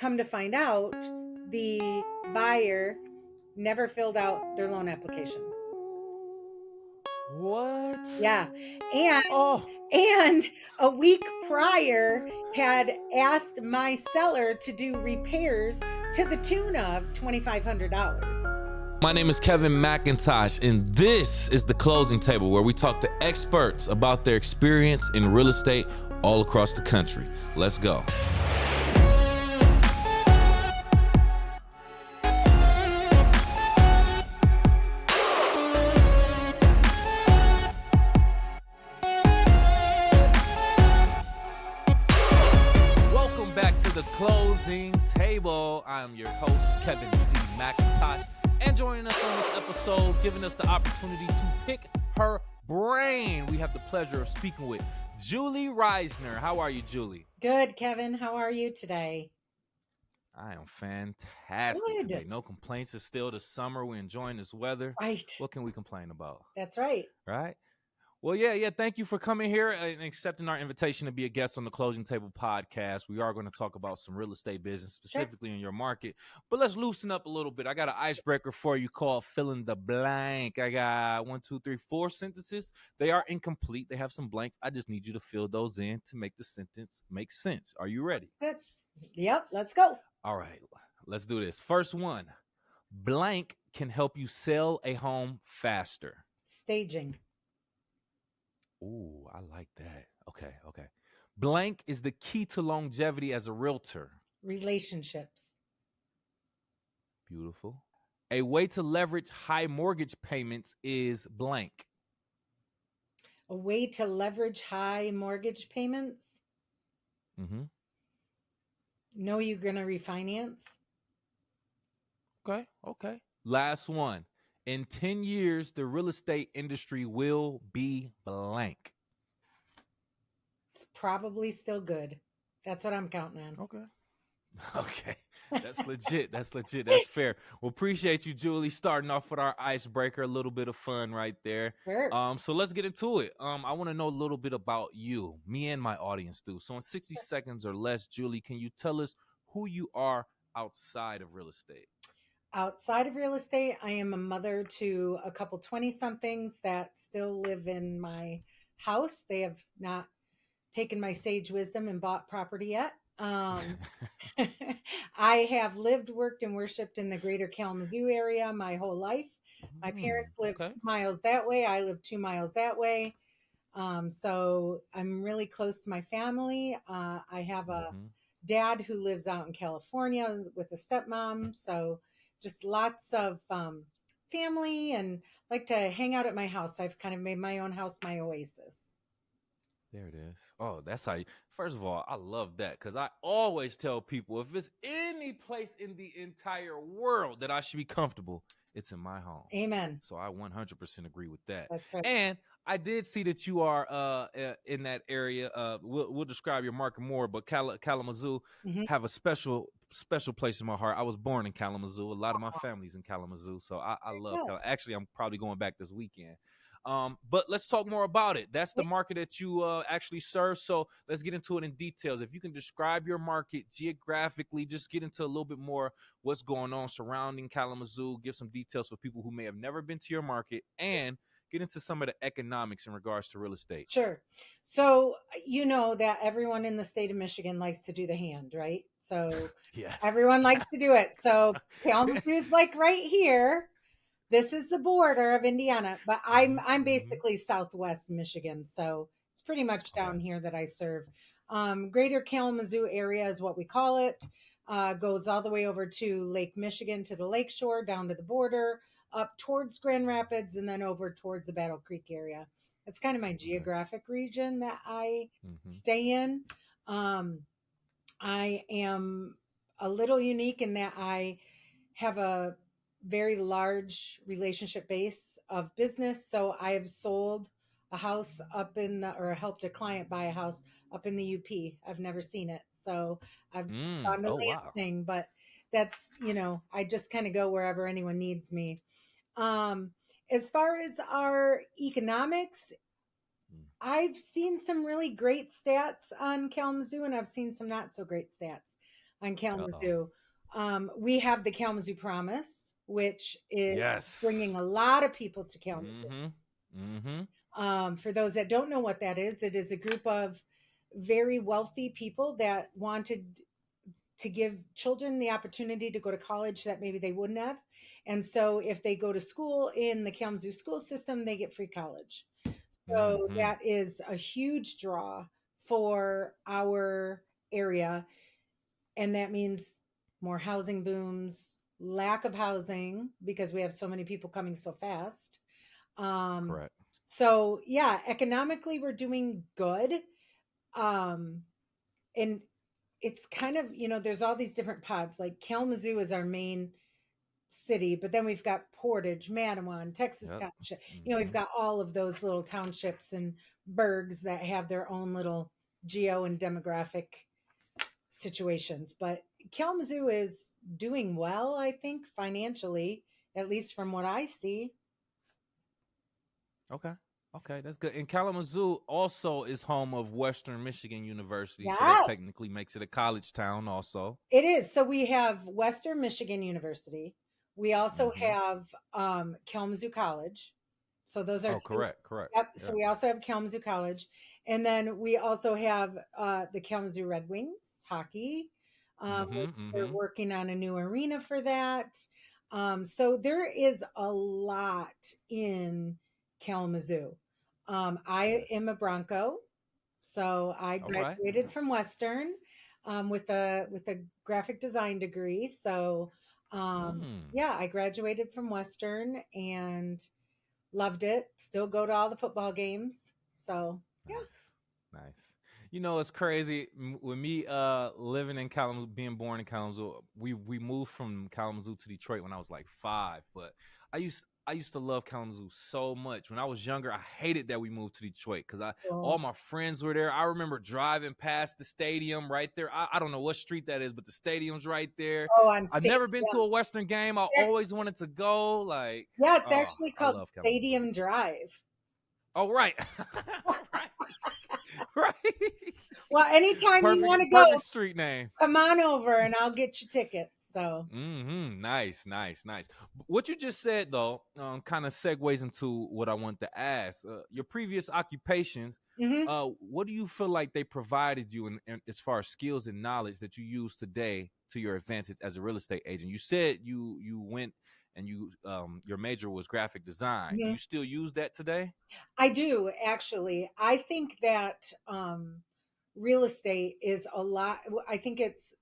come to find out, the buyer never filled out their loan application. What? Yeah. And Oh, and a week prior had asked my seller to do repairs to the tune of $2,500. my name is Kevin McIntosh, and this is the Closing Table, where we talk to experts about their experience in real estate all across the country. Let's go. Welcome back to the Closing Table. I'm your host, Kevin C. McIntosh, and joining us on this episode, giving us the opportunity to pick her brain, we have the pleasure of speaking with Julie Reisner. How are you, Julie? Good, Kevin. How are you today? I am fantastic Good. today. No complaints. It's still the summer. We're enjoying this weather. Right. What can we complain about? That's right. Right? Well, yeah. Thank you for coming here and accepting our invitation to be a guest on the Closing Table podcast. We are going to talk about some real estate business, specifically in your market. But let's loosen up a little bit. I got an icebreaker for you called fill in the blank. I got 1, 2, 3, 4 sentences. They are incomplete. They have some blanks. I just need you to fill those in to make the sentence make sense. Are you ready? Good. Yep. Let's go. All right, let's do this. First one, blank can help you sell a home faster. Staging. Ooh, I like that. Okay. Blank is the key to longevity as a realtor. Relationships. Beautiful. A way to leverage high mortgage payments is blank. A way to leverage high mortgage payments. Mm-hmm. Know you're going to refinance. Okay. Last one. In 10 years, the real estate industry will be blank. It's probably still good. That's what I'm counting on. Okay. That's legit. That's fair. Well, appreciate you, Julie, starting off with our icebreaker. A little bit of fun right there. Sure. So let's get into it. I want to know a little bit about you, me and my audience do. So in 60 seconds or less, Julie, can you tell us who you are outside of real estate? Outside of real estate, I am a mother to a couple 20-somethings that still live in my house. They have not taken my sage wisdom and bought property yet. I have lived, worked, and worshiped in the greater Kalamazoo area my whole life. My parents lived 2 miles that way. I live 2 miles that way. So I'm really close to my family. I have a dad who lives out in California with a stepmom. So just lots of family and like to hang out at my house. I've kind of made my own house my oasis. There it is. Oh, that's how you. First of all, I love that because I always tell people if it's any place in the entire world that I should be comfortable, it's in my home. Amen. So I 100% agree with that. That's right. And I did see that you are in that area. We'll describe your market more, but Kalamazoo have a special place in my heart. I was born in Kalamazoo. A lot of my family's in Kalamazoo, so I love. Actually, I'm probably going back this weekend. But let's talk more about it. That's the market that you actually serve. So let's get into it in details. If you can describe your market geographically, just get into a little bit more what's going on surrounding Kalamazoo. Give some details for people who may have never been to your market and get into some of the economics in regards to real estate. Sure. So, you know that everyone in the state of Michigan likes to do the hand, right? So yes. Everyone likes to do it. So Kalamazoo's like right here. This is the border of Indiana, but I'm basically Southwest Michigan, so it's pretty much down here that I serve. Greater Kalamazoo area is what we call it. Goes all the way over to Lake Michigan, to the lakeshore, down to the border, up towards Grand Rapids, and then over towards the Battle Creek area. That's kind of my geographic region that I stay in. I am a little unique in that I have a very large relationship base of business. So I have sold a house up in or helped a client buy a house up in the UP. I've never seen it. So I've done the land thing, but that's, I just kind of go wherever anyone needs me. As far as our economics, I've seen some really great stats on Kalamazoo and I've seen some not so great stats. on Uh-oh. Kalamazoo. We have the Kalamazoo Promise, which is bringing Yes. a lot of people to Kalamazoo. Mm-hmm. Mm-hmm. For those that don't know what that is, it is a group of very wealthy people that wanted to give children the opportunity to go to college that maybe they wouldn't have. And so if they go to school in the Kalamazoo school system, they get free college. So Mm-hmm. that is a huge draw for our area. And that means more housing booms, lack of housing because we have so many people coming so fast. Um, Correct. so yeah, economically we're doing good. Um, and it's kind of, there's all these different pods. Like Kalamazoo is our main city, but then we've got Portage, Manawan, Texas Yep. Township. We've Mm-hmm. got all of those little townships and burgs that have their own little geo and demographic situations. But Kalamazoo is doing well, I think, financially, at least from what I see. Okay. Okay, that's good. And Kalamazoo also is home of Western Michigan University, so that Yes, technically makes it a college town also. it is. So we have Western Michigan University. We also Mm-hmm. have Kalamazoo College. So those are Oh, two. correct, correct. Yep. So Yep. we also have Kalamazoo College. And then we also have the Kalamazoo Red Wings hockey. Mm-hmm. They're Mm-hmm. working on a new arena for that. So there is a lot in Kalamazoo. I Yes. am a Bronco. So I All right. graduated from Western with a graphic design degree. So Mm. yeah, I graduated from Western and loved it. Still go to all the football games. So yeah. Nice, nice. You know, it's crazy with me living in Kalamazoo, being born in Kalamazoo. We moved from Kalamazoo to Detroit when I was like 5, but I used to love Kalamazoo so much. When I was younger, I hated that we moved to Detroit because I Cool. all my friends were there. I remember driving past the stadium right there. I don't know what street that is, but the stadium's right there. Oh, on I've state. never been to Yeah. a Western game. I It's always wanted to go. Like, yeah, it's oh, actually I called love Kalamazoo. Stadium Drive. Oh, right. Right. Right. Well, anytime you want Perfect to go, perfect street name. come on over and I'll get you tickets. So, Nice, nice, nice. What you just said though, kind of segues into what I want to ask. Your previous occupations, mhm. what do you feel like they provided you in as far as skills and knowledge that you use today to your advantage as a real estate agent? You said you went and your major was graphic design. Do Mhm. you still use that today? I do actually. I think that real estate is a lot. I think it's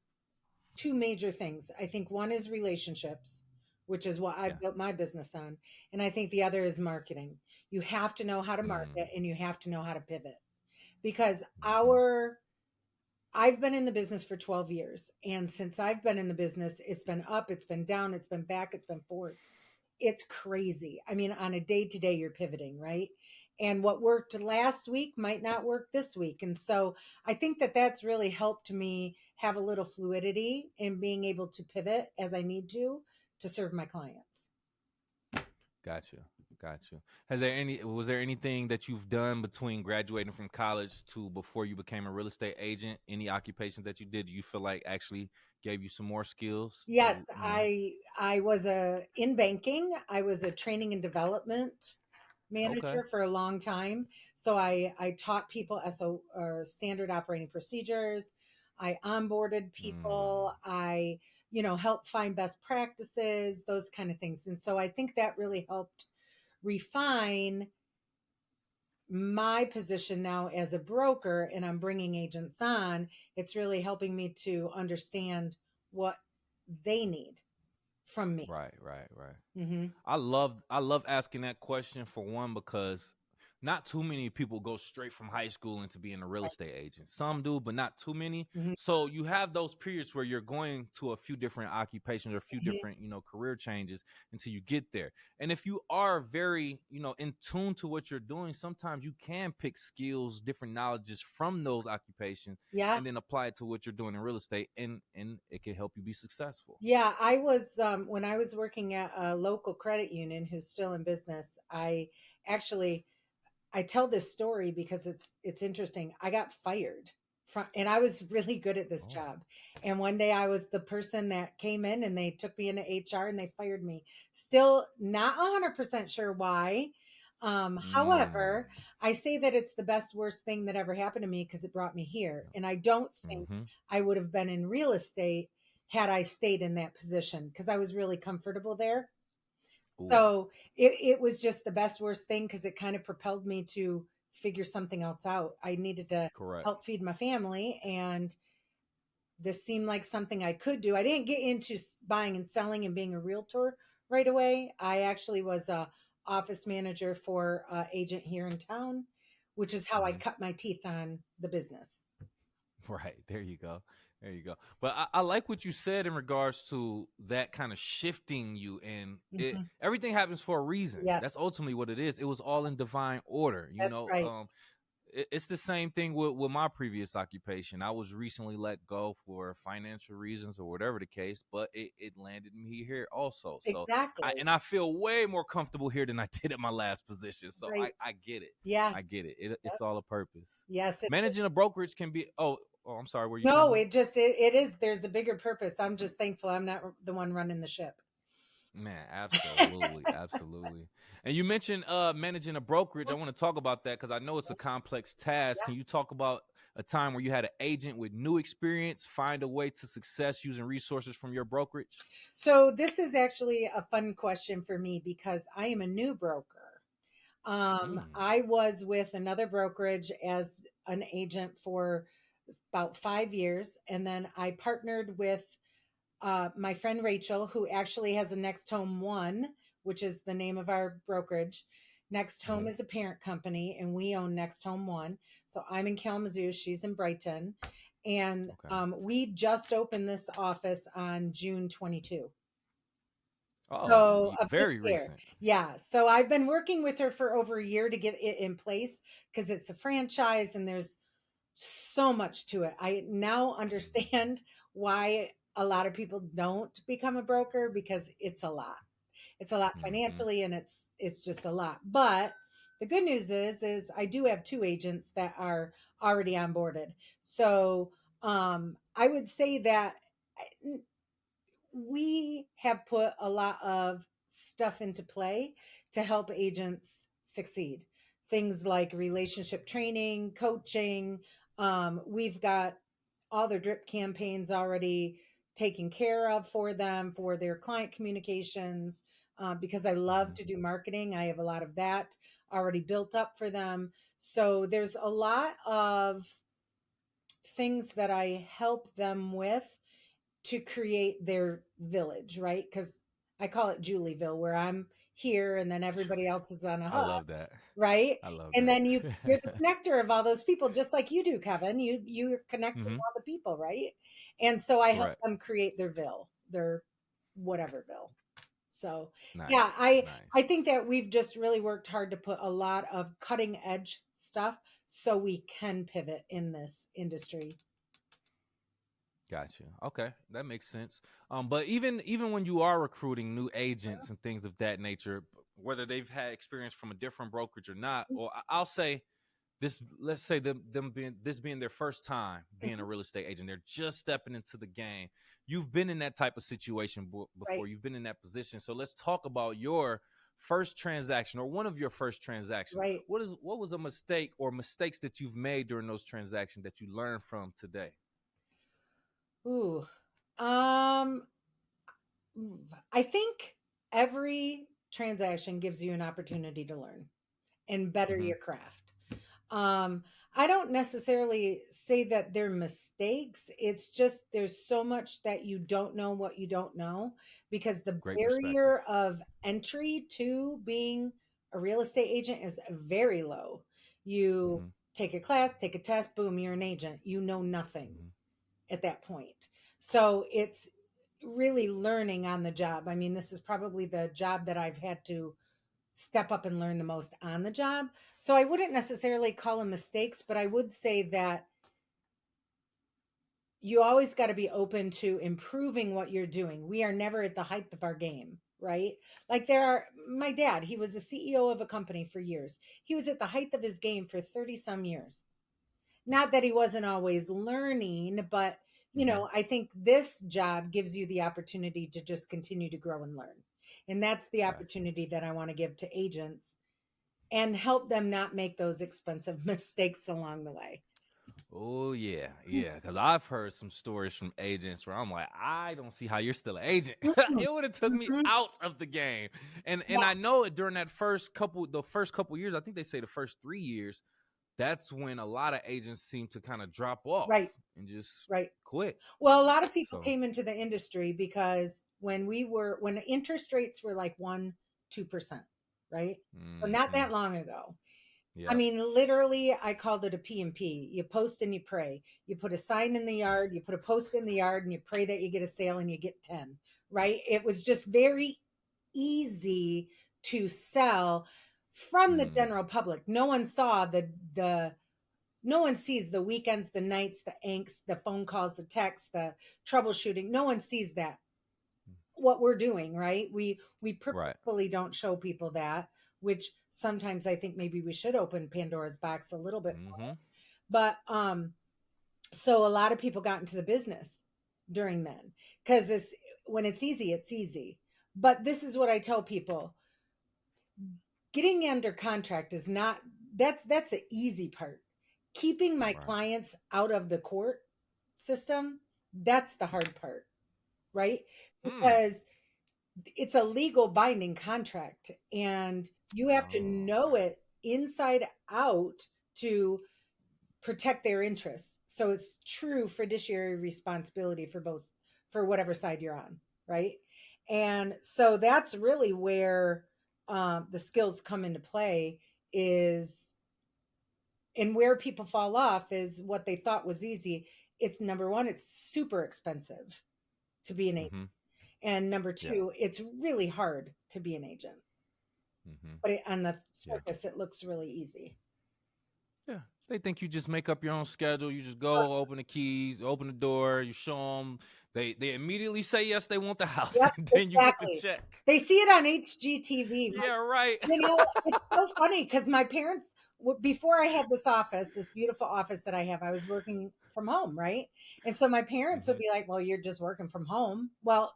two major things. I think one is relationships, which is what I Yeah. built my business on. And I think the other is marketing. You have to know how to Mm, market and you have to know how to pivot because hmm. I've been in the business for 12 years. And since I've been in the business, it's been up, it's been down, it's been back, it's been forward. It's crazy. I mean, on a day to day, you're pivoting, right? And what worked last week might not work this week. And so I think that that's really helped me have a little fluidity in being able to pivot as I need to serve my clients. Got you. Got you. Was there anything that you've done between graduating from college to before you became a real estate agent? Any occupations that you did, do you feel like actually gave you some more skills Yes, to, I was a in banking. I was a training and development okay. manager for a long time. So I taught people SO or standard operating procedures. I onboarded Mm, people. I helped find best practices, those kind of things. And so I think that really helped refine my position now as a broker and I'm bringing agents on. It's really helping me to understand what they need from me. right, right, right. Hmm. I love asking that question for one because not too many people go straight from high school into being a real estate agent. Some do, but not too many. Hmm. So you have those periods where you're going to a few different occupations or a few Hmm. different, career changes until you get there. And if you are very, in tune to what you're doing, sometimes you can pick skills, different knowledges from those occupations Yeah. and then apply it to what you're doing in real estate and it can help you be successful. Yeah, I was when I was working at a local credit union who's still in business. Actually I tell this story because it's interesting. I got fired. and I was really good at this Oh. job. And one day I was the person that came in and they took me into HR and they fired me. Still not 100% sure why. However, Mm. I say that it's the best worst thing that ever happened to me because it brought me here. And I don't think Mm-hmm. I would have been in real estate had I stayed in that position because I was really comfortable there. Ooh, So it was just the best worst thing because it kind of propelled me to figure something else out. I needed to correct. help feed my family, and this seemed like something I could do. I didn't get into buying and selling and being a realtor right away. I actually was a office manager for an agent here in town, which is how I Mm-hmm. cut my teeth on the business. Right. There you go. There you go. But I like what you said in regards to that kind of shifting you, and it Mhm. everything happens for a reason. Yes, That's ultimately what it is. It was all in divine order. that's right. It's the same thing with my previous occupation. I was recently let go for financial reasons or whatever the case, but it landed me here also. So Exactly. I feel way more comfortable here than I did at my last position. So Right. I get it. Yeah. I get it. Yep. It's all a purpose. Yes. Managing a brokerage can be I'm sorry, were you saying No, something? it is. There's a bigger purpose. I'm just thankful I'm not the one running the ship. Man, absolutely, absolutely. And you mentioned managing a brokerage. I want to talk about that because I know it's a complex task. Can you talk about a time where you had an agent with new experience find a way to success using resources from your brokerage? So this is actually a fun question for me because I am a new broker. Mm, I was with another brokerage as an agent for about 5 years, and then I partnered with my friend Rachel, who actually has a Next Home One, which is the name of our brokerage. Next Home hmm. is a parent company, and we own Next Home One. So I'm in Kalamazoo, she's in Brighton, and Okay. we just opened this office on June 22. Oh, So of this very year. recent. Yeah. So I've been working with her for over a year to get it in place because it's a franchise and there's so much to it. I now understand why a lot of people don't become a broker because it's a lot. It's a lot Hmm. financially and it's just a lot. But the good news is I do have two agents that are already onboarded. So I would say that we have put a lot of stuff into play to help agents succeed. Things like relationship training, coaching. We've got all their drip campaigns already taken care of for them for their client communications. Because I love Hmm. to do marketing, I have a lot of that already built up for them. So there's a lot of things that I help them with to create their village, right? Because I call it Julieville, where I'm here and then everybody else is on a I hub, love that. right? I love And that. then you're the connector of all those people, just like you do, Kevin. You connect with Hmm. all the people, right? And so I help Correct. them create their ville, their whateverville. So yeah, Nice. I Nice. think that we've just really worked hard to put a lot of cutting edge stuff so we can pivot in this industry. Gotcha. Okay, that makes sense. But even when you are recruiting new agents and things of that nature, whether they've had experience from a different brokerage or not, or I'll say this, let's say them being this being their first time being a Mhm. real estate agent, they're just stepping into the game. You've been in that type of situation Right, before. You've been in that position. So let's talk about your first transaction or one of your first transactions. right. What was a mistake or mistakes that you've made during those transactions that you learned from today? Ooh. Um, I think every transaction gives you an opportunity to learn and better Mm-hmm. your craft. Um, I don't necessarily say that they're mistakes. It's just there's so much that you don't know what you don't know because the Great perspective. barrier of entry to being a real estate agent is very low. You Mm-hmm. take a class, take a test, boom, you're an agent. You know nothing Mm-hmm. at that point. So it's really learning on the job. I mean, this is probably the job that I've had to step up and learn the most on the job. So I wouldn't necessarily call them mistakes, but I would say that you always got to be open to improving what you're doing. We are never at the height of our game, right? Like my dad, he was the CEO of a company for years. He was at the height of his game for 30 some years. Not that he wasn't always learning, but Mm-hmm. I think this job gives you the opportunity to just continue to grow and learn. And that's the Gotcha. opportunity that I want to give to agents and help them not make those expensive mistakes along the way. Oh yeah, yeah. Because I've heard some stories from agents where I'm like, I don't see how you're still an agent. Mhm, It would have took me mhm. out of the game. And Yeah, I know it during the first couple years. I think they say the first 3 years. That's when a lot of agents seem to kind of drop off right, and just right. quit. Well, a lot of people So, came into the industry because when interest rates were like 1-2%, right? So not mm-hmm. that long ago. I Yep. mean, literally, I called it a P and P. You post and you pray. You put a sign in the yard, you put a post in the yard, and you pray that you get a sale and you get 10, right? It was just very easy to sell from the Mm, general public. No one saw the no one sees the weekends, the nights, the angst, the phone calls, the texts, the troubleshooting. No one sees that what we're doing, right? We right. purposefully don't show people that, which sometimes I think maybe we should open Pandora's box a little bit more. Mm-hmm. But so a lot of people got into the business during then because it's when it's easy. But this is what I tell people: getting under contract is not that's the easy part. Keeping my Right. clients out of the court system, that's the hard part, right? Mm. Because it's a legal binding contract and you have to Oh, know okay. it inside out to protect their interests. So it's true fiduciary responsibility for both, for whatever side you're on, right? And so that's really where the skills come into play is, and where people fall off is what they thought was easy. It's number one, it's super expensive to be an agent. Mm-hmm. And number Yeah. two, it's really hard to be an agent. Mm-hmm. But on the Yeah. surface, it looks really easy. Yeah. They think you just make up your own schedule. You just go, open the keys, open the door, you show them. They immediately say yes, they want the house, Yep, and then you get the exactly. check. They see it on HGTV. Yeah, right. It's so funny because my parents, before I had this office, this beautiful office that I have, I was working from home, right? And so my parents would Mm-hmm. be like, "Well, you're just working from home." Well,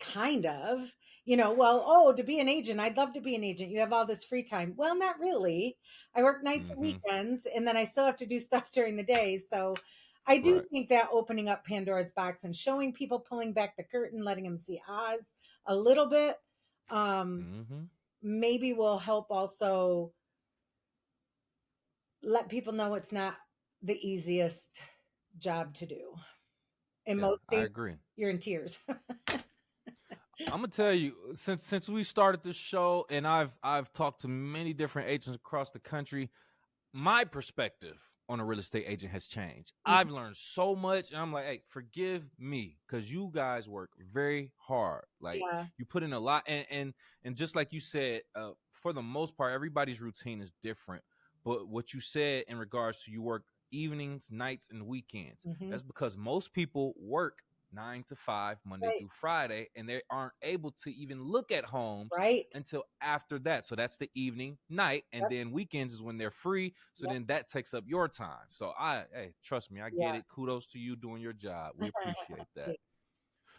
kind of. Well, to be an agent, I'd love to be an agent. You have all this free time. Well, not really. I work nights and Mm-hmm. weekends, and then I still have to do stuff during the day. So I do Right. think that opening up Pandora's box and showing people, pulling back the curtain, letting them see Oz a little bit, um, Mm-hmm. maybe will help also let people know it's not the easiest job to do. In Yeah, most I days, agree. you're in tears. I'm gonna tell you, since we started this show, and I've talked to many different agents across the country, my perspective on a real estate agent has changed. I've learned so much, and I'm like, hey, forgive me because you guys work very hard. Like Yeah. you put in a lot, and just like you said, for the most part, everybody's routine is different. But what you said in regards to you work evenings, nights, and weekends, Hmm. that's because most people work 9 to 5 Monday Right. through Friday, and they aren't able to even look at homes Right. until after that. So that's the evening, night, and Yep. then weekends is when they're free. So Yep. then that takes up your time. So hey, trust me, I get Yeah. it. Kudos to you doing your job. We appreciate that. Yes.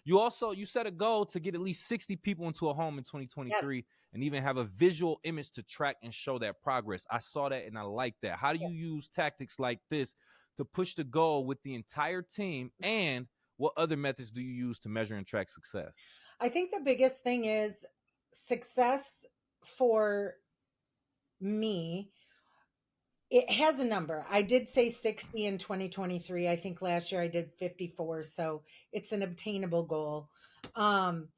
You set a goal to get at least 60 people into a home in Yes. 2023 and even have a visual image to track and show that progress. I saw that and I like that. How do you use tactics like this to push the goal with the entire team, and what other methods do you use to measure and track success? I think the biggest thing is success for me. It has a number. I did say 60 in 2023. I think last year I did 54. So it's an obtainable goal. Um,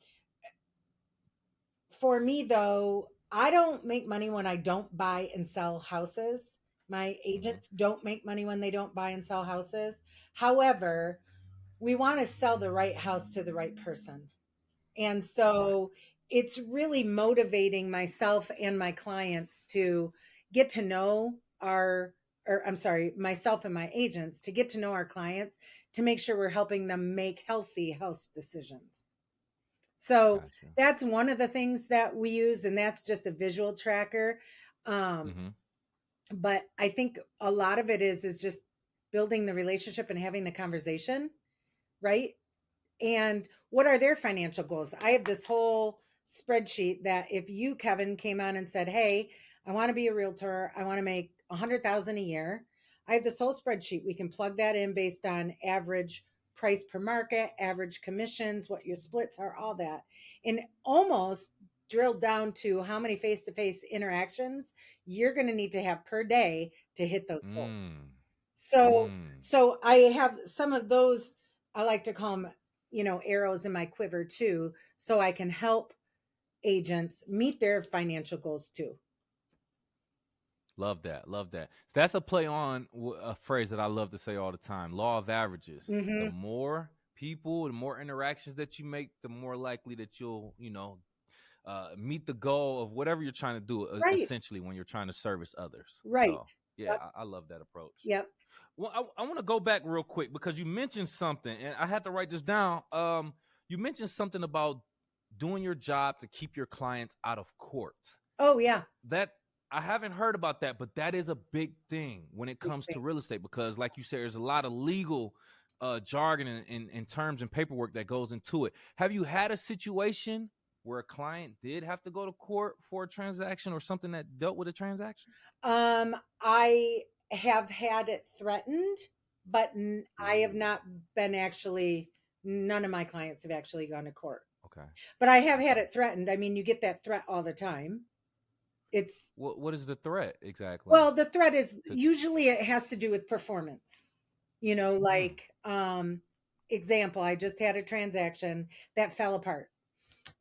for me, though, I don't make money when I don't buy and sell houses. My Mm-hmm. agents don't make money when they don't buy and sell houses. However, we want to sell the right house to the right person. And Right. so it's really motivating myself and my clients to get to know or I'm sorry, myself and my agents to get to know our clients to make sure we're helping them make healthy house decisions. So Gotcha. that's one of the things that we use, and that's just a visual tracker. Um, Mm-hmm. but I think a lot of it is just building the relationship and having the conversation, right? And what are their financial goals? I have this whole spreadsheet that if you, Kevin, came on and said, "Hey, I want to be a realtor. I want to make 100,000 a year." I have this whole spreadsheet. We can plug that in based on average price per market, average commissions, what your splits are, all that. And almost drilled down to how many face-to-face interactions you're going to need to have per day to hit those goals. Mm. So, Mm. so I have some of those, I like to call them, arrows in my quiver too, so I can help agents meet their financial goals too. Love that. Love that. So that's a play on a phrase that I love to say all the time: law of averages. The Mm-hmm. more people, the more interactions that you make, the more likely that you'll, meet the goal of whatever you're trying to do, Right. essentially, when you're trying to service others. Right. So, yeah, Yep. I love that approach. Yep. Well, I want to go back real quick because you mentioned something, and I had to write this down. You mentioned something about doing your job to keep your clients out of court. Oh yeah. That I haven't heard about that, but that is a big thing when it Big comes thing. to real estate because, like you said, there's a lot of legal jargon and terms and paperwork that goes into it. Have you had a situation where a client did have to go to court for a transaction or something that dealt with a transaction? I have had it threatened, but I have Ooh, not been actually. None of my clients have actually gone to court, okay, but I have had okay. it threatened. I mean, you get that threat all the time. It's What is the threat exactly? Well, the threat is To usually it has to do with performance. mm, Like example, I just had a transaction that fell apart.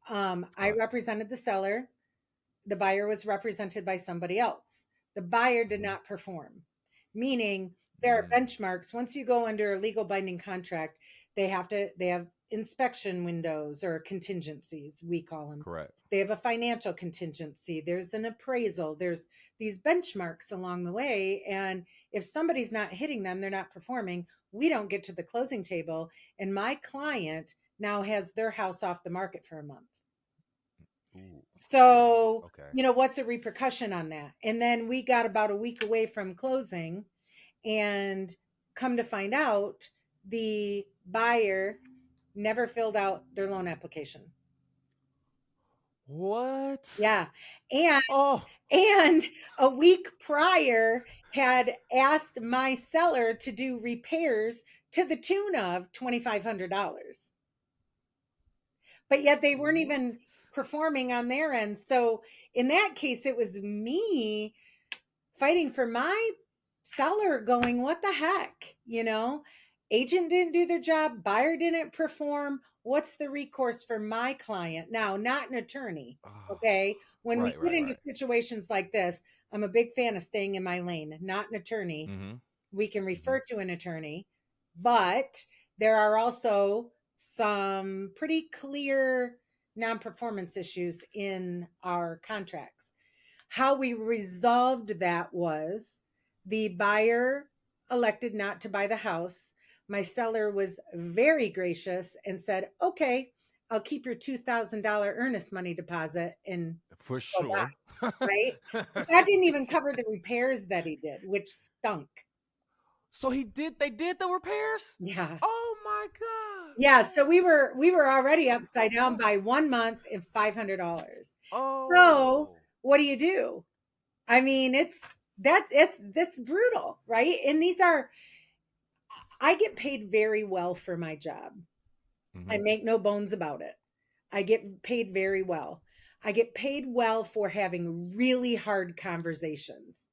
I right. represented the seller. The buyer was represented by somebody else. The buyer did Mm-hmm. not perform, meaning there are Mm, benchmarks. Once you go under a legal binding contract, they have inspection windows or contingencies, we call them. correct. They have a financial contingency. There's an appraisal. There's these benchmarks along the way. And if somebody's not hitting them, they're not performing, we don't get to the closing table. And my client now has their house off the market for a month. Ooh, So, okay. what's the repercussion on that? And then we got about a week away from closing, and come to find out, the buyer never filled out their loan application. What? Yeah. And Oh, and a week prior had asked my seller to do repairs to the tune of $2,500. But yet they weren't what? even performing on their end. So in that case, it was me fighting for my seller, going, what the heck? Agent didn't do their job, buyer didn't perform. What's the recourse for my client? Now, not an attorney. Oh, Okay. When we right, get right, into right. situations like this, I'm a big fan of staying in my lane, not an attorney. Mm-hmm. We can Mm-hmm. refer to an attorney, but there are also some pretty clear non performance issues in our contracts. How we resolved that was the buyer elected not to buy the house. My seller was very gracious and said, "Okay, I'll keep your $2,000 earnest money deposit and For go back." sure. Right? But that didn't even cover the repairs that he did, which stunk. So they did the repairs? Yeah. Oh my God. Yeah, so we were already upside down by 1 month and $500. So, Oh. what do? I mean, that's brutal, right? And I get paid very well for my job. I Mm-hmm. make no bones about it. I get paid very well. I get paid well for having really hard conversations.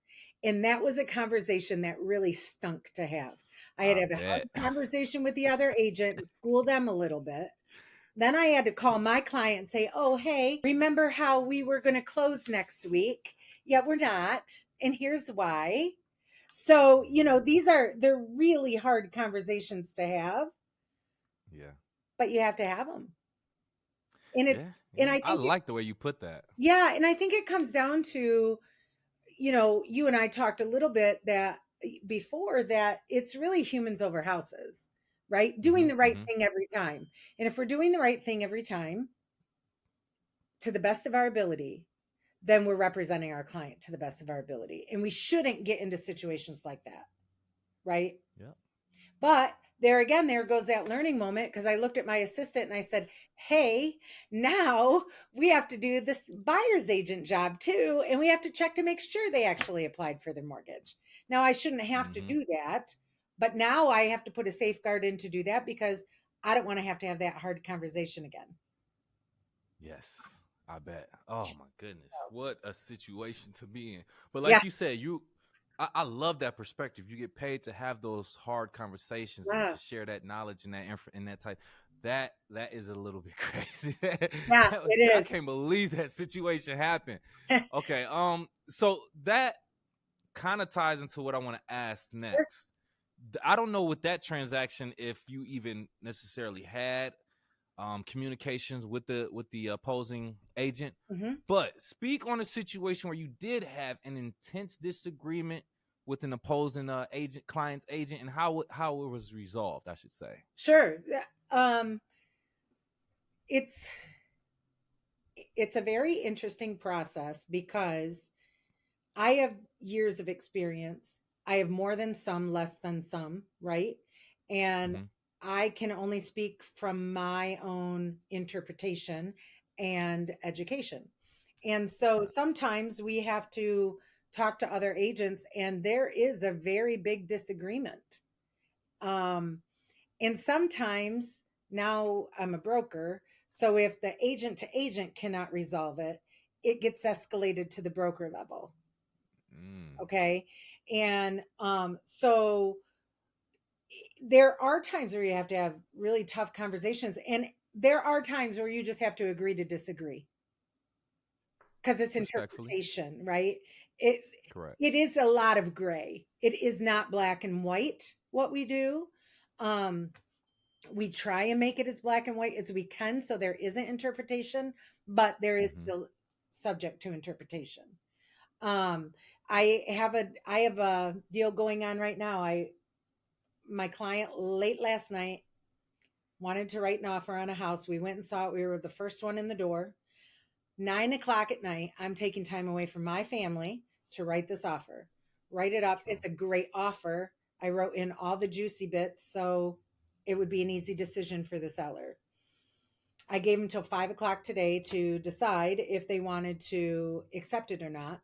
And that was a conversation that really stunk to have. I had I to have a hard bet. conversation with the other agent and school them a little bit. Then I had to call my client and say, "Oh, hey, remember how we were going to close next week? Yeah, we're not. And here's why." So, they're really hard conversations to have, Yeah. but you have to have them. And Yeah. and Yeah. I I think like the way you put that. yeah, and I think it comes down to, you and I talked a little bit that before, that it's really humans over houses, right? Doing Mm-hmm. the right Mm-hmm. thing every time. And if we're doing the right thing every time to the best of our ability, then we're representing our client to the best of our ability. And we shouldn't get into situations like that, right? Yeah. But there again, there goes that learning moment because I looked at my assistant and I said, hey, now we have to do this buyer's agent job too. And we have to check to make sure they actually applied for their mortgage. Now, I shouldn't have to Mm-hmm. do that, but now I have to put a safeguard in to do that because I don't want to have that hard conversation again. Yes, I bet. Oh my goodness, what a situation to be in. But Yeah. like you said, I love that perspective. You get paid to have those hard conversations and Yeah. to share that knowledge and and that type. That is a little bit crazy. Yeah, I it can't believe that situation happened. is. Okay, so that kind of ties into what I want to ask Sure. next. I don't know with that transaction if you even necessarily had communications with the opposing agent. Mhm. But speak on a situation where you did have an intense disagreement with an opposing client's agent, and how it was resolved, I should say. Sure. Yeah. It's it's a very interesting process because I have years of experience. I have more than some, less than some, right? And Mm-hmm. I can only speak from my own interpretation and education. And so Right. sometimes we have to talk to other agents, and there is a very big disagreement. Um, and sometimes now I'm a broker. So if the agent to agent cannot resolve it, it gets escalated to the broker level. Mm. Okay. And so there are times where you have to have really tough conversations. And there are times where you just have to agree to disagree because it's Respectfully. interpretation, right? It Correct. it is a lot of gray. It is not black and white what we do. Um, we try and make it as black and white as we can so there isn't interpretation, but there is Mm-hmm. still subject to interpretation. Um, I have a deal going on right now. I My client late last night wanted to write an offer on a house. We went and saw it. We were the first one in the door. 9 o'clock at night, I'm taking time away from my family to write this offer. Write it up. Sure. It's a great offer. I wrote in all the juicy bits so it would be an easy decision for the seller. I gave them till 5 o'clock today to decide if they wanted to accept it or not.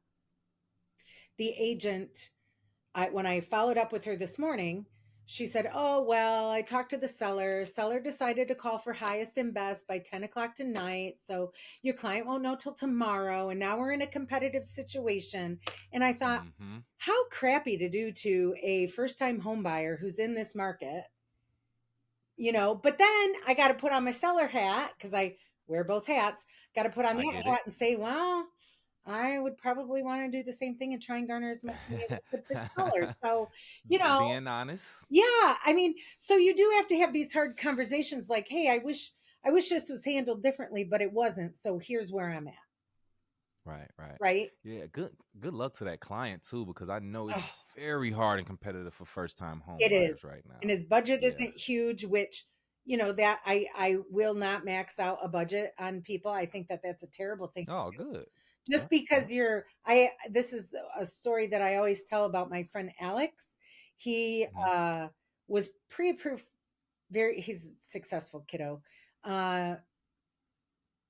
The agent, when I followed up with her this morning, she said, oh, well, I talked to the seller. Seller decided to call for highest and best by 10 o'clock tonight. So your client won't know till tomorrow. And now we're in a competitive situation. And I thought, Mm-hmm. how crappy to do to a first time home buyer who's in this market, but then I got to put on my seller hat because I wear both hats. Got to put on I that get it. hat and say, well, I would probably want to do the same thing and try and garner as much money as I could for the seller. So, you know, Being honest. yeah, I mean, so you do have to have these hard conversations like, hey, I wish this was handled differently, but it wasn't. So here's where I'm at. Right, right. Right. Yeah, good luck to that client too, because I know it's Oh, very hard and competitive for first time home it is. buyers right And now. his budget Yeah. isn't huge, which, that I will not max out a budget on people. I think that that's a terrible thing. Oh, good. Just Yep, yep. because this is a story that I always tell about my friend Alex. He Mhm. was pre-approved. He's a successful kiddo. Uh,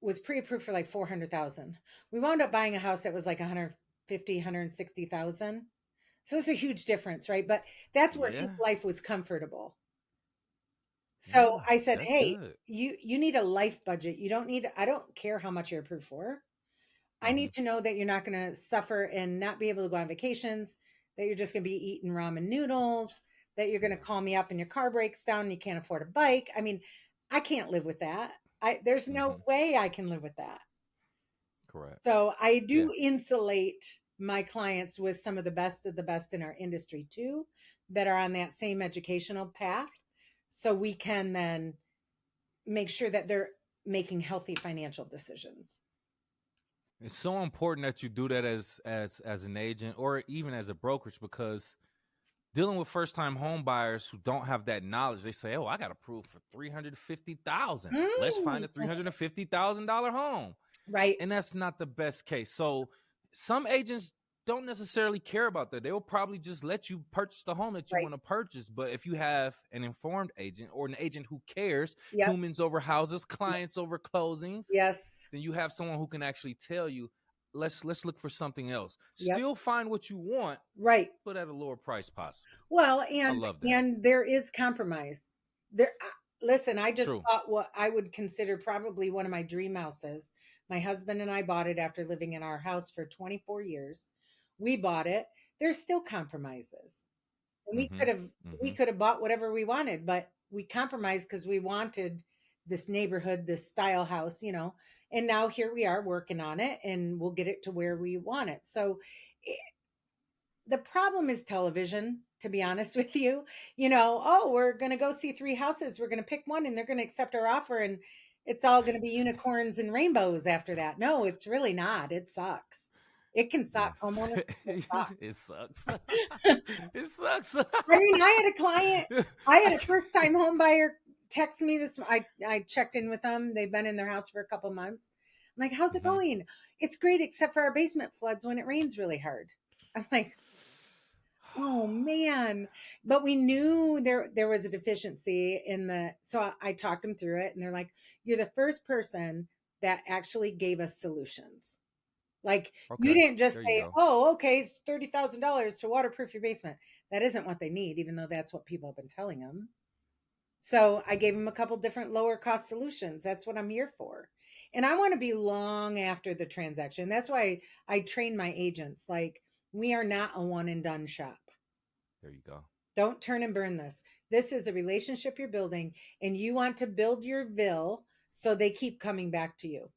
was pre-approved for like 400,000. We wound up buying a house that was like 150, 160,000. So it's a huge difference, right? But that's where his Yeah, life was comfortable. So yeah. I said, That's hey, good. you need a life budget. You don't need, I don't care how much you're approved for. I Hmm. need to know that you're not going to suffer and not be able to go on vacations, that you're just going to be eating ramen noodles, that you're going to Yeah. call me up and your car breaks down and you can't afford a bike. I mean, I can't live with that. There's no Hmm. way I can live with that. Correct. So I Yeah. do insulate my clients with some of the best in our industry too, that are on that same educational path. So we can then make sure that they're making healthy financial decisions. It's so important that you do that as an agent or even as a brokerage because dealing with first time home buyers who don't have that knowledge, they say, "Oh, I got approved for 350,000. Let's find Mm, a $350,000 home." right. And that's not the best case. So some agents don't necessarily care about that. They will probably just let you purchase the home that you Right. want to purchase. But if you have an informed agent or an agent who cares, Yep. humans over houses, clients over closings, Yes. then you have someone who can actually tell you, let's look for something else. Yep. Still find what you want, Right. but at a lower price possible. Well, I and love that. and there is compromise. There listen, I just True. bought what I would consider probably one of my dream houses. My husband and I bought it after living in our house for 24 years. We bought it. There's still compromises. And Mm-hmm. we Mm-hmm. could have bought whatever we wanted, but we compromised because we wanted this neighborhood, this style house, And now here we are working on it and we'll get it to where we want it. So the problem is television, to be honest with you. Oh, we're going to go see three houses. We're going to pick one and they're going to accept our offer and it's all going to be unicorns and rainbows after that. No, it's really not. It sucks. It can suck. Yes. Homeownership can suck. It sucks. It sucks. I mean, I had a first time home buyer text me this. I checked in with them. They've been in their house for a couple months. I'm like, how's it Mhm. going? It's great, except for our basement floods when it rains really hard. I'm like, oh man. But we knew there was a deficiency in so I talked them through it and they're like, you're the first person that actually gave us solutions. Like you Okay. didn't just There you say, go. oh, okay, it's $30,000 to waterproof your basement. That isn't what they need, even though that's what people have been telling them. So I gave them a couple different lower cost solutions. That's what I'm here for. And I want to be long after the transaction. That's why I train my agents. Like, we are not a one and done shop. There you go. Don't turn and burn this. This is a relationship you're building, and you want to build your ville so they keep coming back to you.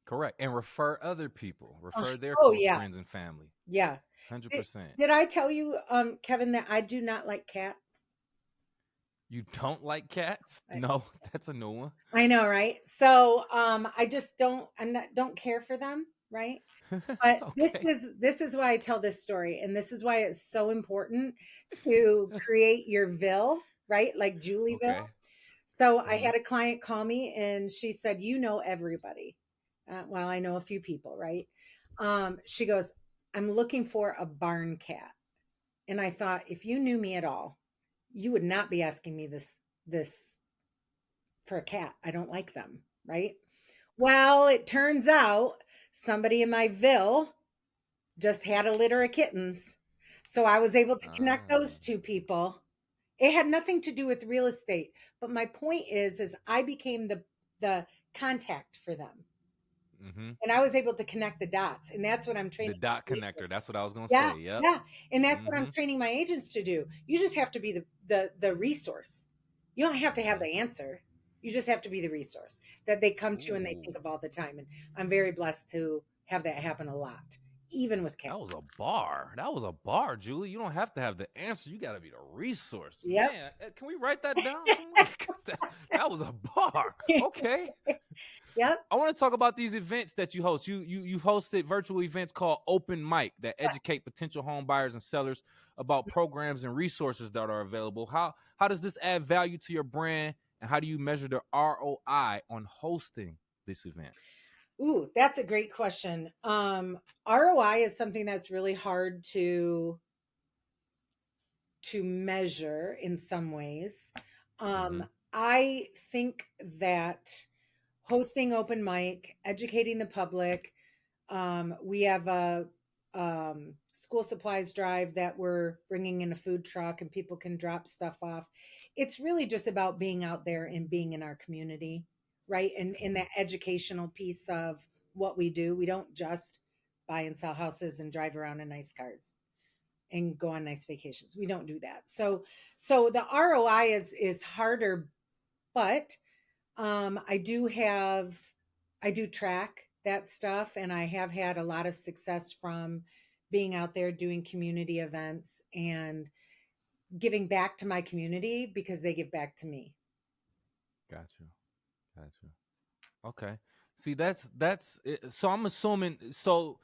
Correct. And refer other people. Refer their Oh, close yeah. friends and family. Yeah. Did, 100%. did I tell you, Kevin, that I do not like cats? You don't like cats? No, that's a new one. I know, right? So I just don't care for them, right? But Okay. this is why I tell this story, and this is why it's so important to create your ville, right? Like Julieville. Okay. So I Mhm. had a client call me and she said, you know everybody. Well, I know a few people, right? She goes, I'm looking for a barn cat. And I thought, if you knew me at all, you would not be asking me this for a cat. I don't like them, right? Well, it turns out somebody in my ville just had a litter of kittens. So I was able to connect Ah. those two people. It had nothing to do with real estate, but my point is I became the contact for them. Mhm. And I was able to connect the dots. And that's what I'm The training dot my agents. connector. That's what I was going to Yeah, say. Yep. yeah. And that's what I'm Mhm. training my agents to do. You just have to be the resource. You don't have to have Okay. the answer. You just have to be the resource that they come to and they Ooh. think of all the time. And I'm very blessed to have that happen a lot, even with cats. That was a bar. That was a bar, Julie. You don't have to have the answer. You got to be the resource. Yep. Man, can we write that down somewhere? 'Cause that was a bar. Okay. Yep. I want to talk about these events that you host. You've hosted virtual events called Open Mic that educate potential home buyers and sellers about programs and resources that are available. How does this add value to your brand, and how do you measure the ROI on hosting this event? Ooh, that's a great question. ROI is something that's really hard to measure in some ways. Mm-hmm. I think that hosting open mic, educating the public, we have a school supplies drive that we're bringing in a food truck and people can drop stuff off. It's really just about being out there and being in our community, right? And in that educational piece of what we do, we don't just buy and sell houses and drive around in nice cars and go on nice vacations. We don't do that. So the ROI is harder, but I do track that stuff and I have had a lot of success from being out there doing community events and giving back to my community because they give back to me. Got you. Got you. Okay. See, that's so. I'm assuming. So,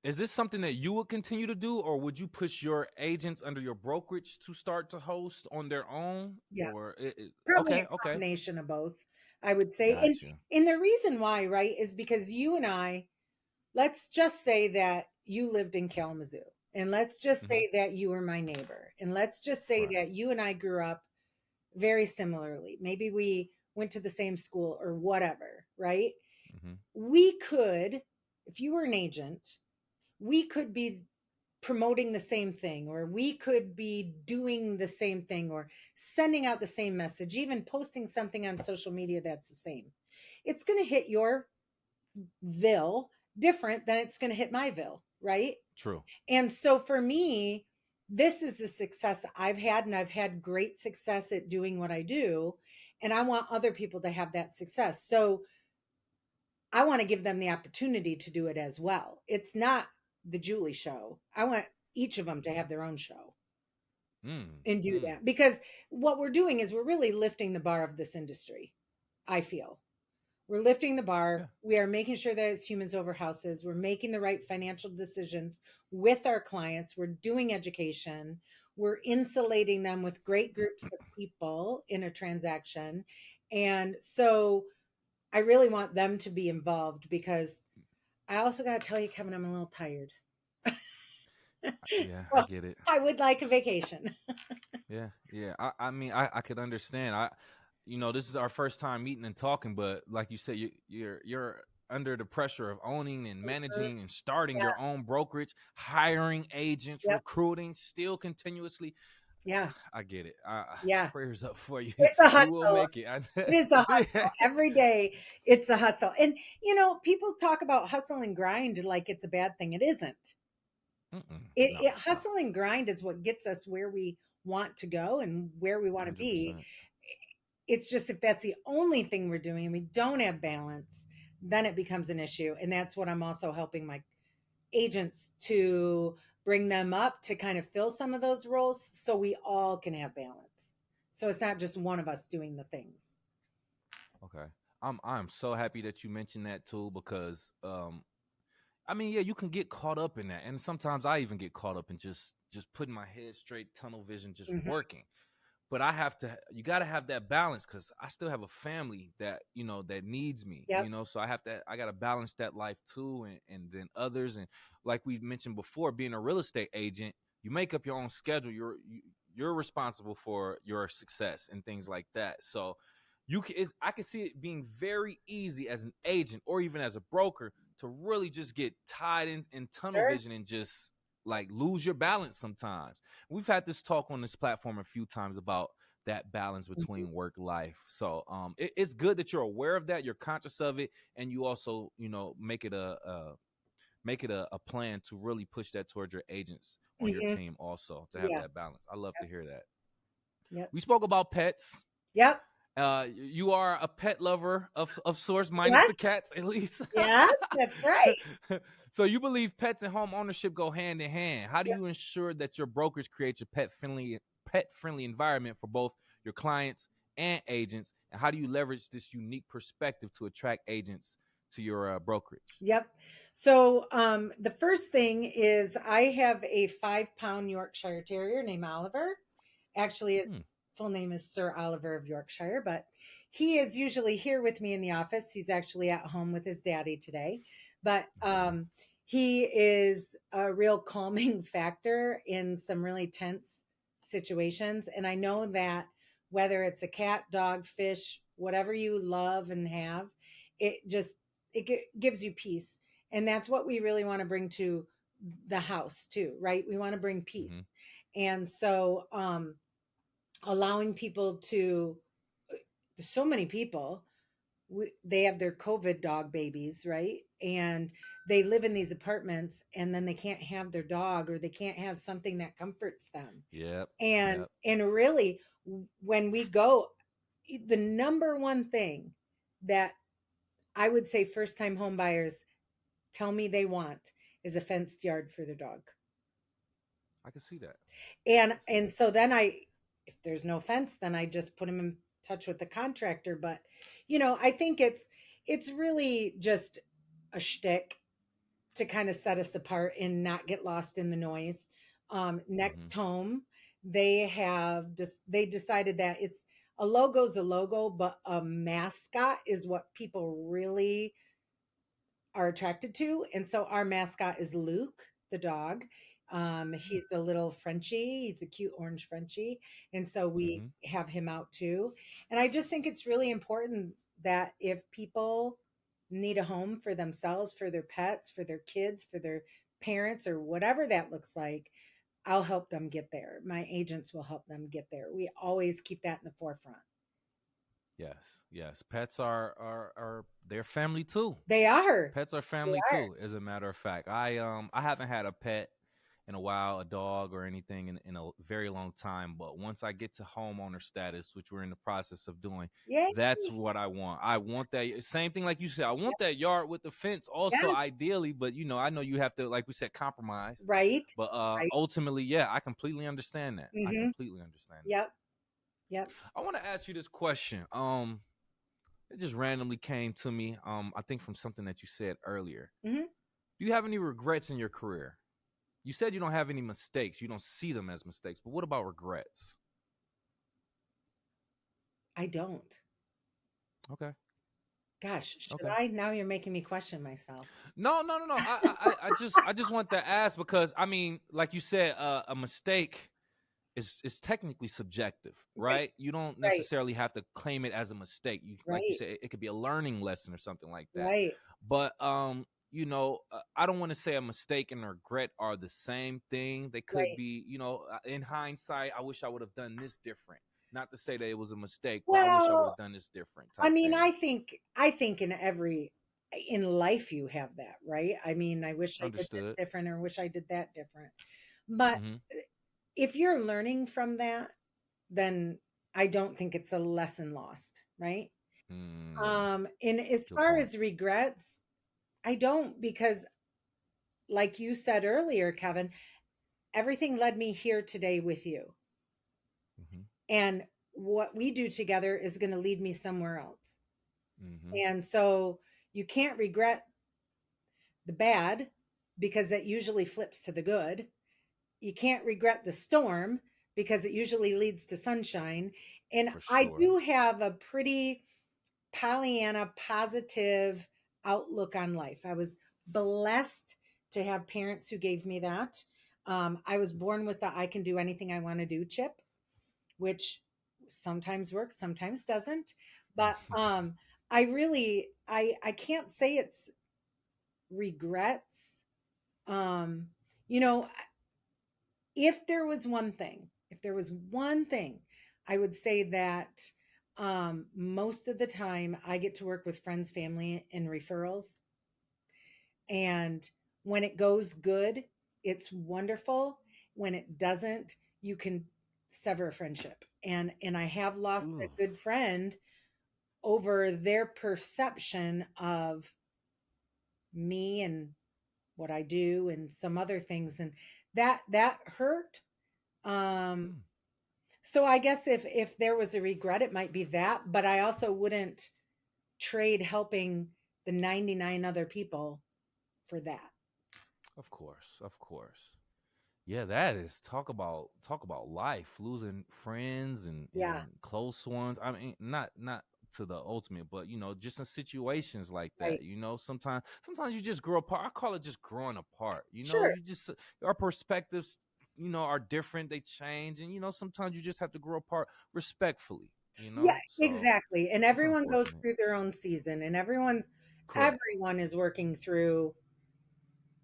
is this something that you would continue to do, or would you push your agents under your brokerage to start to host on their own? Yeah, Or probably okay, a okay, combination of both, I would say. And got you. and the reason why, right, is because you and I, let's just say that you lived in Kalamazoo, and let's just Hmm. say that you were my neighbor, and let's just say Right. that you and I grew up very similarly. Maybe we went to the same school or whatever, right? Hmm. We could, if you were an agent, we could be promoting the same thing, or we could be doing the same thing, or sending out the same message, even posting something on social media that's the same. It's going to hit your Ville different than it's going to hit my Ville, right? True. And so for me, this is the success I've had, and I've had great success at doing what I do. And I want other people to have that success. So I want to give them the opportunity to do it as well. It's not the Julie show. I want each of them to have their own show Mm. and do Mm. that, because what we're doing is we're really lifting the bar of this industry. I feel we're lifting the bar. Yeah. We are making sure that it's humans over houses. We're making the right financial decisions with our clients. We're doing education. We're insulating them with great groups of people in a transaction. And so I really want them to be involved, because I also got to tell you, Kevin, I'm a little tired. Yeah, I Well, get it. I would like a vacation. Yeah, yeah. I mean, I could understand. This is our first time meeting and talking, but like you said, you're under the pressure of owning and managing and starting Yeah. your own brokerage, hiring agents, Yep. recruiting, still continuously. Yeah. I get it. Yeah. Prayers up for you. It's a You will hustle. make it. It is a hustle every day. It's a hustle. And, people talk about hustle and grind like it's a bad thing. It isn't. Mm-mm. No, It no, hustle and grind is what gets us where we want to go and where we want to hundred be. percent. It's just, if that's the only thing we're doing and we don't have balance, then it becomes an issue. And that's what I'm also helping my agents to bring them up to kind of fill some of those roles, so we all can have balance. So it's not just one of us doing the things. Okay. I'm so happy that you mentioned that too, because I mean, yeah, you can get caught up in that, and sometimes I even get caught up in just putting my head straight, tunnel vision, just Mhm. working. But I have to, you got to have that balance, because I still have a family that that needs me. Yep. So I got to balance that life too, and then others, and like we mentioned before, being a real estate agent, you make up your own schedule. You're responsible for your success and things like that. So I can see it being very easy as an agent or even as a broker to really just get tied in tunnel Sure. vision and just like lose your balance sometimes. We've had this talk on this platform a few times about that balance Mhm. between work life. So it's good that you're aware of that, you're conscious of it, and you also make it a plan to really push that towards your agents on your Mhm. team also to have Yeah. that balance. I love to hear that. Yep. We spoke about pets. Yep. You are a pet lover of sorts, minus Yes. the cats, at least. Yes. That's right. So you believe pets and home ownership go hand in hand. How do Yep. you ensure that your brokerage creates a pet friendly environment for both your clients and agents? And how do you leverage this unique perspective to attract agents to your brokerage? Yep. So the first thing is, I have a 5 pound Yorkshire Terrier named Oliver. Actually, his Hmm. full name is Sir Oliver of Yorkshire, but he is usually here with me in the office. He's actually at home with his daddy today. But Okay. he is a real calming factor in some really tense situations. And I know that whether it's a cat, dog, fish, whatever you love and have, it just gives you peace. And that's what we really want to bring to the house too, right? We want to bring peace. Mm-hmm. And so allowing people to, so many people, they have their COVID dog babies, right? And they live in these apartments, and then they can't have their dog, or they can't have something that comforts them. Yep. And Yep. really, when we go, the number one thing that I would say first time home buyers tell me they want is a fenced yard for their dog. I can see that. I and can see and that. so then I, if there's no fence, then I just put him in touch with the contractor. But I think it's really just a shtick to kind of set us apart and not get lost in the noise. Next Mm-hmm. home, they decided that it's a logo's a logo, but a mascot is what people really are attracted to. And so our mascot is Luke. the dog. He's a little Frenchie. He's a cute orange Frenchie. And so we Mm-hmm. have him out too. And I just think it's really important that if people need a home for themselves, for their pets, for their kids, for their parents, or whatever that looks like, I'll help them get there. My agents will help them get there. We always keep that in the forefront. Yes, yes. Pets are they're family too. They are. Pets are They family are. too, as a matter of fact. I haven't had a pet in a while, a dog or anything in a very long time. But once I get to homeowner status, which we're in the process of doing, Yay. that's what I want. I want that same thing like you said. I Yep. want that yard with the fence also Yeah. ideally, but I know you have to, like we said, compromise. Right. But Right. ultimately, yeah, I completely understand that. I Mm-hmm. completely understand that. Yep. Yep. I want to ask you this question. It just randomly came to me. I think from something that you said earlier. Mm-hmm. Do you have any regrets in your career? You said you don't have any mistakes. You don't see them as mistakes. But what about regrets? I don't. Okay. Gosh, should Okay. I? Now you're making me question myself. No, no, no, no. I just want to ask because I mean, like you said, a mistake is technically subjective, Right. right? You don't Right. necessarily have to claim it as a mistake. You like you Right. said, it could be a learning lesson or something like that. Right. But I don't want to say a mistake and regret are the same thing. They could Right. be, in hindsight, I wish I would have done this different. Not to say that it was a mistake, but I wish I would Well, have done this different I type mean, thing. I think in life you have that, right? I mean, I wish I did this Understood. different or wish I did that different. But Mm-hmm. if you're learning from that, then I don't think it's a lesson lost, right? Mm, And as good far point. as regrets, I don't, because like you said earlier, Kevin, everything led me here today with you. Mm-hmm. And what we do together is going to lead me somewhere else. Mm-hmm. And so you can't regret the bad because that usually flips to the good. You can't regret the storm because it usually leads to sunshine. And For I sure. do have a pretty Pollyanna positive outlook on life. I was blessed to have parents who gave me that. I was born with the I can do anything I want to do chip, which sometimes works, sometimes doesn't. But I really I can't say it's regrets. Um, you know, if there was one thing, I would say that most of the time I get to work with friends, family, and referrals. And when it goes good, it's wonderful. When it doesn't, you can sever a friendship. And I have lost a Ooh. good friend over their perception of me and what I do and some other things, and that hurt. Um, Mm. so I guess if there was a regret, it might be that, but I also wouldn't trade helping the 99 other people for that. Of course. Of course. Yeah, that is talk about life, losing friends Yeah, and close ones. I mean, not to the ultimate, but just in situations like right. that. Sometimes you just grow apart. I call it just growing apart. Sure. You just our perspectives, are different. They change, and sometimes you just have to grow apart respectfully. Yeah, So exactly. And it's everyone goes unfortunate. through their own season, and Correct. everyone is working through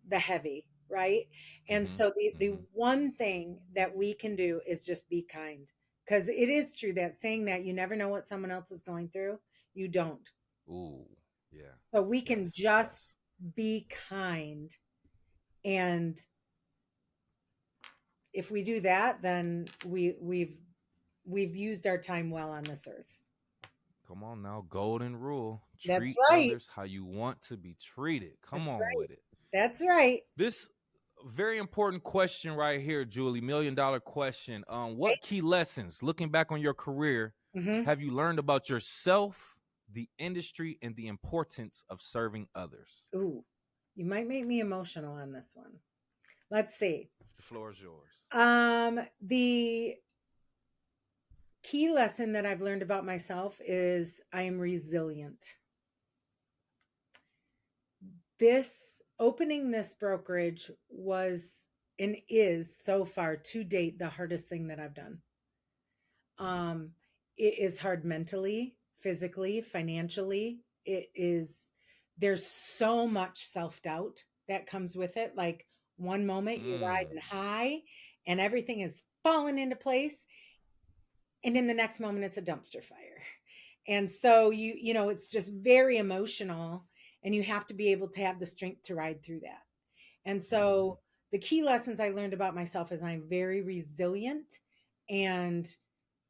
the heavy, right? And Mm-hmm. so the Mm-hmm. one thing that we can do is just be kind, because it is true that saying that you never know what someone else is going through. You don't. Ooh, yeah. So we can Yes. just Yes. be kind. And if we do that, then we've used our time well on this earth. Come on now, golden rule. That's Treat right. others how you want to be treated. Come That's on right. with it. That's right. This very important question right here, Julie, $1 million question. What key lessons, looking back on your career, Mm-hmm. have you learned about yourself, the industry, and the importance of serving others? Ooh, you might make me emotional on this one. Let's see. The floor is yours. The key lesson that I've learned about myself is I am resilient. This Opening this brokerage was and is so far to date the hardest thing that I've done. Um, it is hard mentally, physically, financially. It is, there's so much self doubt that comes with it. Like one moment you're Mm. riding high and everything is falling into place. And in the next moment, it's a dumpster fire. And so it's just very emotional and you have to be able to have the strength to ride through that. And Mm-hmm. so the key lessons I learned about myself is I'm very resilient. And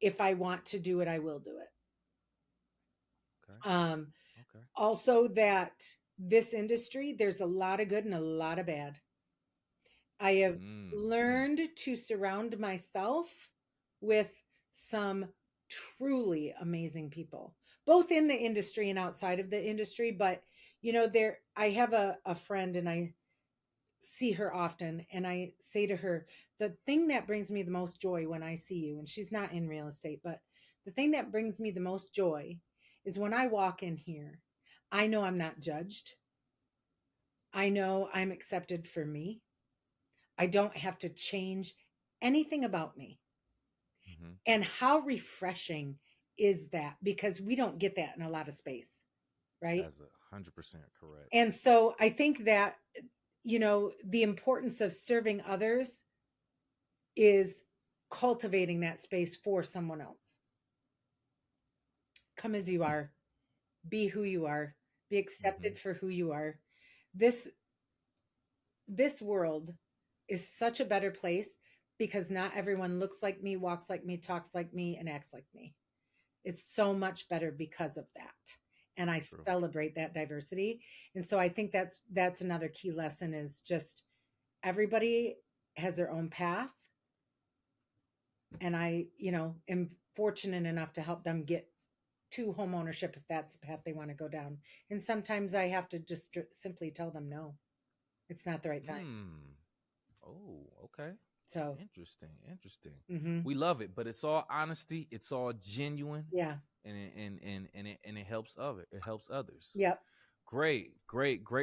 if I want to do it, I will do it. Okay. Um, Okay. Also, that this industry, there's a lot of good and a lot of bad. I have Mm-hmm. learned to surround myself with some truly amazing people, both in the industry and outside of the industry. But, I have a friend and I see her often and I say to her, the thing that brings me the most joy when I see you, and she's not in real estate, but the thing that brings me the most joy is when I walk in here, I know I'm not judged. I know I'm accepted for me. I don't have to change anything about me. Mm-hmm. And how refreshing is that? Because we don't get that in a lot of space, right? That's 100% correct. And so I think that, the importance of serving others is cultivating that space for someone else. Come as you are, be who you are, be Mm-hmm. accepted for who you are. This this world is such a better place because not everyone looks like me, walks like me, talks like me, and acts like me. It's so much better because of that. And I True. celebrate that diversity. And so I think that's another key lesson is just everybody has their own path. And I, am fortunate enough to help them get to home ownership if that's the path they want to go down. And sometimes I have to just simply tell them no, it's not the right time. Hmm. Oh, okay. So, Interesting. Interesting. mhm. We love it, but it's all honesty. It's all genuine, Yeah. and it helps others. Yep. Great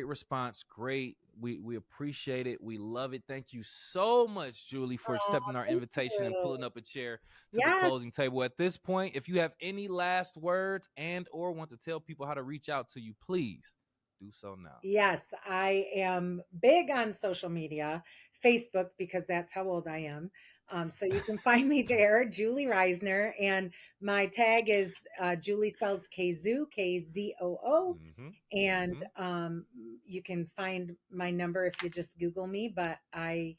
response. Great. We appreciate it. We love it. Thank you so much, Julie, for Oh, accepting our thank invitation and you. pulling up a chair to the Yes. closing table. At this point, if you have any last words and or want to tell people how to reach out to you, please do so now. Yes, I am big on social media, Facebook, because that's how old I am. So you can find me there, Julie Reisner, and my tag is Julie Sells Kazoo, KZOO. Mm-hmm. And Mm-hmm. you can find my number if you just Google me. But I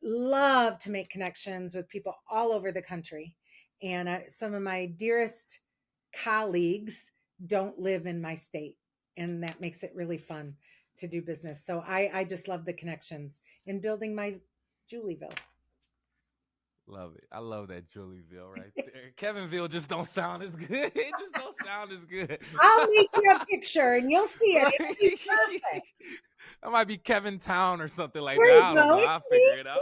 love to make connections with people all over the country. And some of my dearest colleagues don't live in my state. And that makes it really fun to do business. So I just love the connections in building my Julieville. Love it. I love that Julieville right there. Kevinville just don't sound as good. It just don't sound as good. I'll make you a picture and you'll see it. It'll Right? be perfect. That might be Kevin Town or something like There that. you I don't go. know. It I'll can be. figure it out.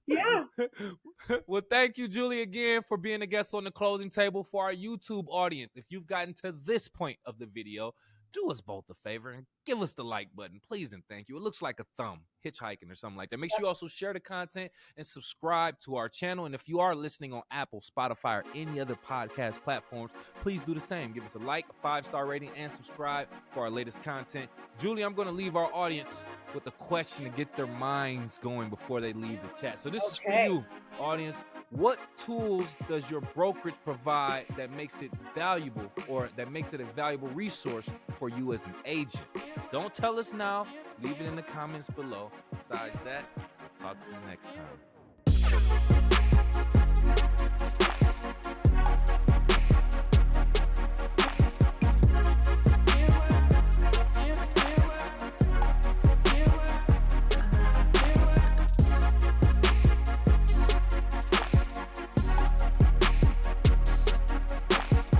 Yeah. Yeah. Well, thank you, Julie, again for being a guest on the closing table. For our YouTube audience, if you've gotten to this point of the video, do us both a favor and give us the like button, please and thank you. It looks like a thumb hitchhiking or something like that. Make sure you also share the content and subscribe to our channel. And if you are listening on Apple, Spotify, or any other podcast platforms, please do the same. Give us a like, a 5-star rating, and subscribe for our latest content. Julie, I'm going to leave our audience with a question to get their minds going before they leave the chat. So this is for Okay. you, audience. What tools does your brokerage provide that makes it valuable, or that makes it a valuable resource for you as an agent? Don't tell us now. Leave it in the comments below. Besides that, I'll talk to you next time.